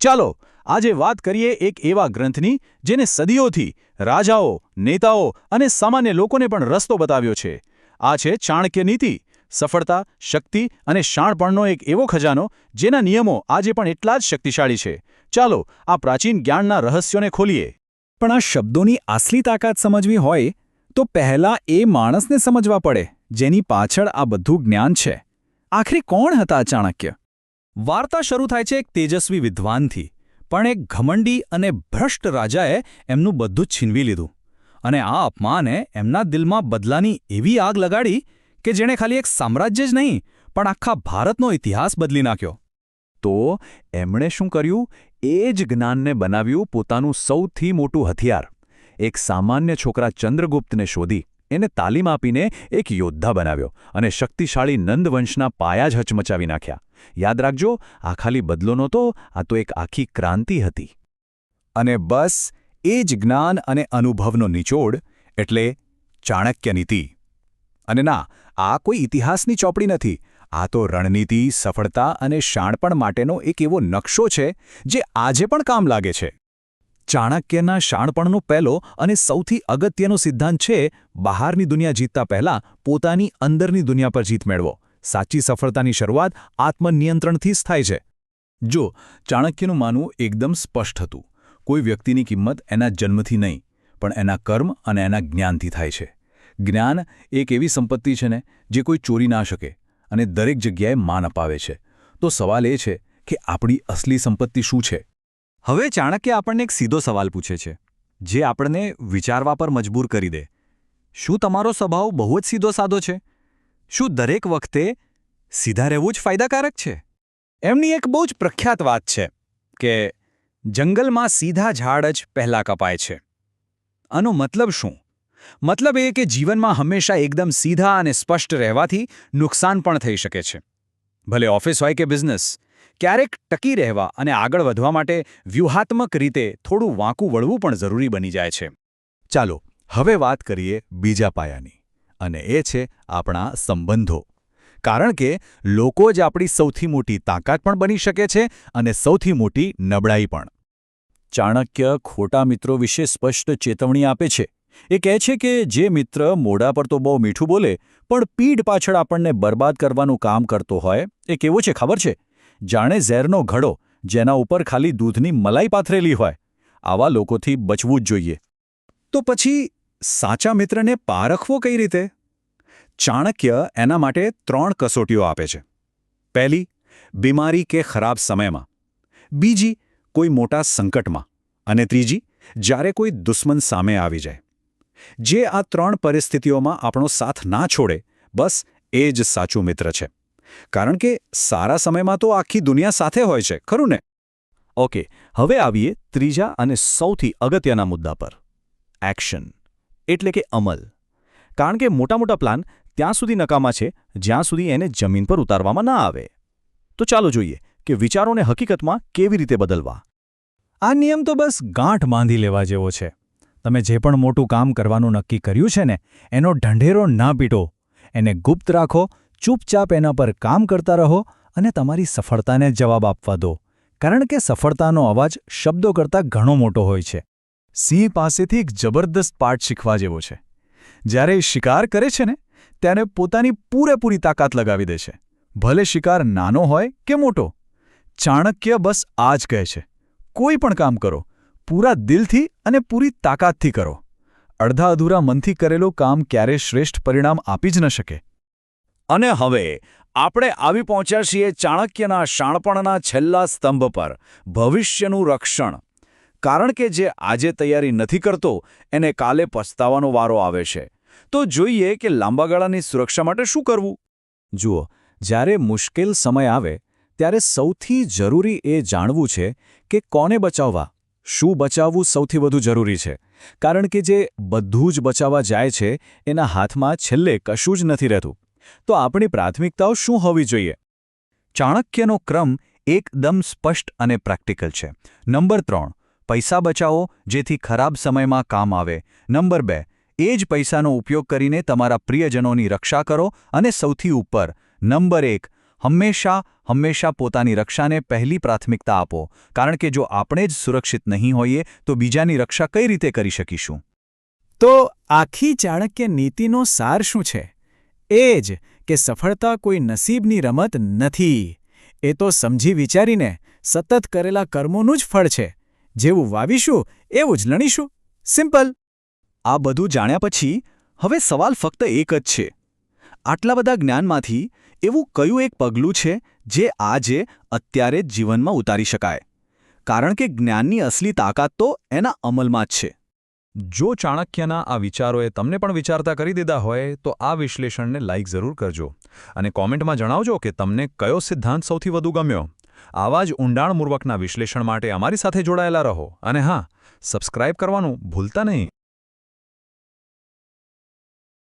ચાલો આજે વાત કરીએ એક એવા ગ્રંથની જેને સદીઓથી રાજાઓ, નેતાઓ અને સામાન્ય લોકોને પણ રસ્તો બતાવ્યો છે. આ છે ચાણક્ય નીતિ. સફળતા, શક્તિ અને શાણપણનો એક એવો ખજાનો જેના નિયમો આજે પણ એટલા જ શક્તિશાળી છે. ચાલો આ પ્રાચીન જ્ઞાનના રહસ્યોને ખોલીએ. પણ આ શબ્દોની આસલી તાકાત સમજવી હોય તો પહેલાં એ માણસને સમજવા પડે જેની પાછળ આ બધું જ્ઞાન છે. આખરે કોણ હતા ચાણક્ય? વાર્તા શરૂ થાય છે એક તેજસ્વી વિદ્વાનથી, પણ એક ઘમંડી અને ભ્રષ્ટ રાજાએ એમનું બધું જ છીનવી લીધું. અને આ અપમાને એમના દિલમાં બદલાની એવી આગ લગાડી કે જેણે ખાલી એક સામ્રાજ્ય જ નહીં પણ આખા ભારતનો ઇતિહાસ બદલી નાખ્યો. તો એમણે શું કર્યું? એ જ જ્ઞાનને બનાવ્યું પોતાનું સૌથી મોટું હથિયાર. એક સામાન્ય છોકરા ચંદ્રગુપ્તને શોધી એને તાલીમ આપીને એક યોદ્ધા બનાવ્યો અને શક્તિશાળી નંદવંશના પાયા જ હચમચાવી નાખ્યા. યાદ રાખજો, આ ખાલી બદલો નહોતો, આ તો એક આખી ક્રાંતિ હતી. અને બસ એ જ જ્ઞાન અને અનુભવનો નિચોડ એટલે ચાણક્ય નીતિ. અને ના, આ કોઈ ઇતિહાસની ચોપડી નથી. આ તો રણનીતિ, સફળતા અને શાણપણ માટેનો એક એવો નકશો છે જે આજે પણ કામ લાગે છે. ચાણક્યના શાણપણનો પહેલો અને સૌથી અગત્યનો સિદ્ધાંત છે બહારની દુનિયા જીતતા પહેલાં પોતાની અંદરની દુનિયા પર જીત મેળવો. સાચી સફળતાની શરૂઆત આત્મનિયંત્રણથી જ થાય છે. જો ચાણક્યનું માનવું એકદમ સ્પષ્ટ હતું. કોઈ વ્યક્તિની કિંમત એના જન્મથી નહીં પણ એના કર્મ અને એના જ્ઞાનથી થાય છે. જ્ઞાન એક એવી સંપત્તિ છે ને જે કોઈ ચોરી ના શકે અને દરેક જગ્યાએ માન અપાવે છે. તો સવાલ એ છે કે આપણી અસલી સંપત્તિ શું છે? હવે ચાણક્ય આપણને એક સીધો સવાલ પૂછે છે જે આપણને વિચારવા પર મજબૂર કરી દે. શું તમારો સ્વભાવ બહુ જ સીધો સાદો છે? શું દરેક વખતે સીધા રહેવું જ ફાયદાકારક છે? એમની એક બહુ જ પ્રખ્યાત વાત છે કે જંગલમાં સીધા ઝાડ જ પહેલાં કપાય છે. આનો મતલબ શું? મતલબ એ કે જીવનમાં હંમેશા એકદમ સીધા અને સ્પષ્ટ રહેવાથી નુકસાન પણ થઈ શકે છે. ભલે ઓફિસ હોય કે બિઝનેસ, ક્યારેક ટકી રહેવા અને આગળ વધવા માટે વ્યૂહાત્મક રીતે થોડું વાંકું વળવું પણ જરૂરી બની જાય છે. ચાલો હવે વાત કરીએ બીજા પાયાની, અને એ છે આપણા સંબંધો. કારણ કે લોકો જ આપણી સૌથી મોટી તાકાત પણ બની શકે છે અને સૌથી મોટી નબળાઈ પણ. ચાણક્ય ખોટા મિત્રો વિશે સ્પષ્ટ ચેતવણી આપે છે. એ કહે છે કે જે મિત્ર મોઢા પર તો બહુ મીઠું બોલે પણ પીઠ પાછળ આપણને બરબાદ કરવાનું કામ કરતો હોય એ કેવો છે ખબર છે? જાણે ઝેરનો ઘડો જેના ઉપર ખાલી દૂધની મલાઈ પાથરેલી હોય. આવા લોકોથી બચવું જ જોઈએ. તો પછી સાચા મિત્રને પારખવો કઈ રીતે? ચાણક્ય એના માટે 3 કસોટીઓ આપે છે. પહેલી, બીમારી કે ખરાબ સમયમાં. બીજી, કોઈ મોટા સંકટમાં. અને ત્રીજી, જ્યારે કોઈ દુશ્મન સામે આવી જાય. જે આ 3 પરિસ્થિતિઓમાં આપણો સાથ ના છોડે, બસ એ જ સાચું મિત્ર છે. કારણ કે સારા સમયમાં તો આખી દુનિયા સાથે હોય છે, ખરું ને? ઓકે, હવે આવીએ ત્રીજા અને સૌથી અગત્યના મુદ્દા પર. એક્શન એટલે કે અમલ. કારણ કે મોટા પ્લાન ત્યાં સુધી નકામા છે જ્યાં સુધી એને જમીન પર ઉતારવામાં ના આવે. તો ચાલો જોઈએ કે વિચારોને હકીકતમાં કેવી રીતે બદલવા. આ નિયમ તો બસ ગાંઠ બાંધી લેવા જેવો છે. તમે જે પણ મોટું કામ કરવાનું નક્કી કર્યું છે ને, એનો ઢંઢેરો ના પીટો. એને ગુપ્ત રાખો, ચૂપચાપ એના પર કામ કરતા રહો અને તમારી સફળતાને જવાબ આપવા દો. કારણ કે સફળતાનો અવાજ શબ્દો કરતાં ઘણો મોટો હોય છે. સિંહ પાસેથી એક જબરદસ્ત પાઠ શીખવા જેવો છે. જ્યારે એ શિકાર કરે છે ને, ત્યારે પોતાની પૂરેપૂરી તાકાત લગાવી દે છે. ભલે શિકાર નાનો હોય કે મોટો. ચાણક્ય બસ આ જ કહે છે. કોઈ પણ કામ કરો, પૂરા દિલથી અને પૂરી તાકાતથી કરો. અડધા અધૂરા મનથી કરેલું કામ ક્યારેય શ્રેષ્ઠ પરિણામ આપી જ ન શકે. અને હવે આપણે આવી પહોંચ્યા છીએ ચાણક્યના શાણપણના છેલ્લા સ્તંભ પર, ભવિષ્યનું રક્ષણ. કારણ કે જે આજે તૈયારી નથી કરતો એને કાલે પસ્તાવાનો વારો આવે છે. તો જોઈએ કે લાંબા ગાળાની સુરક્ષા માટે શું કરવું. જુઓ, જ્યારે મુશ્કેલ સમય આવે ત્યારે સૌથી જરૂરી એ જાણવું છે કે કોને બચાવવા, શું બચાવવું સૌથી વધુ જરૂરી છે. કારણ કે જે બધું જ બચાવવા જાય છે એના હાથમાં છેલ્લે કશું જ નથી રહેતું. તો આપણી પ્રાથમિકતાઓ શું હોવી જોઈએ? ચાણક્યનો ક્રમ એકદમ સ્પષ્ટ અને પ્રેક્ટિકલ છે. નંબર 3, પૈસા બચાવો જેથી ખરાબ સમયમાં કામ આવે. નંબર 2, એ જ પૈસાનો ઉપયોગ કરીને તમારા પ્રિયજનોની રક્ષા કરો. અને સૌથી ઉપર, નંબર 1, હંમેશા પોતાની રક્ષાને પહેલી પ્રાથમિકતા આપો, કારણ કે જો આપણે જ સુરક્ષિત નહીં હોઈએ તો બીજાની રક્ષા કઈ રીતે કરી શકીશું? તો આખી ચાણક્ય નીતિનો સાર શું છે? એ જ કે સફળતા કોઈ નસીબની રમત નથી. એ તો સમજી વિચારીને સતત કરેલા કર્મોનું જ ફળ છે. જેવું વાવીશું એવું જ લણીશું. સિમ્પલ. આ બધું જાણ્યા પછી હવે સવાલ ફક્ત એક જ છે. આટલા બધા જ્ઞાનમાંથી એવું કયું એક પગલું છે જે આજે અત્યારે જ જીવનમાં ઉતારી શકાય? કારણ કે જ્ઞાનની અસલી તાકાત તો એના અમલમાં જ છે. જો ચાણક્યના આ વિચારોએ તમને પણ વિચારતા કરી દીધા હોય તો આ વિશ્લેષણને લાઇક જરૂર કરજો અને કોમેન્ટમાં જણાવજો કે તમને કયો સિદ્ધાંત સૌથી વધુ ગમ્યો. આવા જ ઊંડાણપૂર્વકના વિશ્લેષણ માટે અમારી સાથે જોડાયેલા રહો અને હા, સબસ્ક્રાઇબ કરવાનું ભૂલતા નહીં.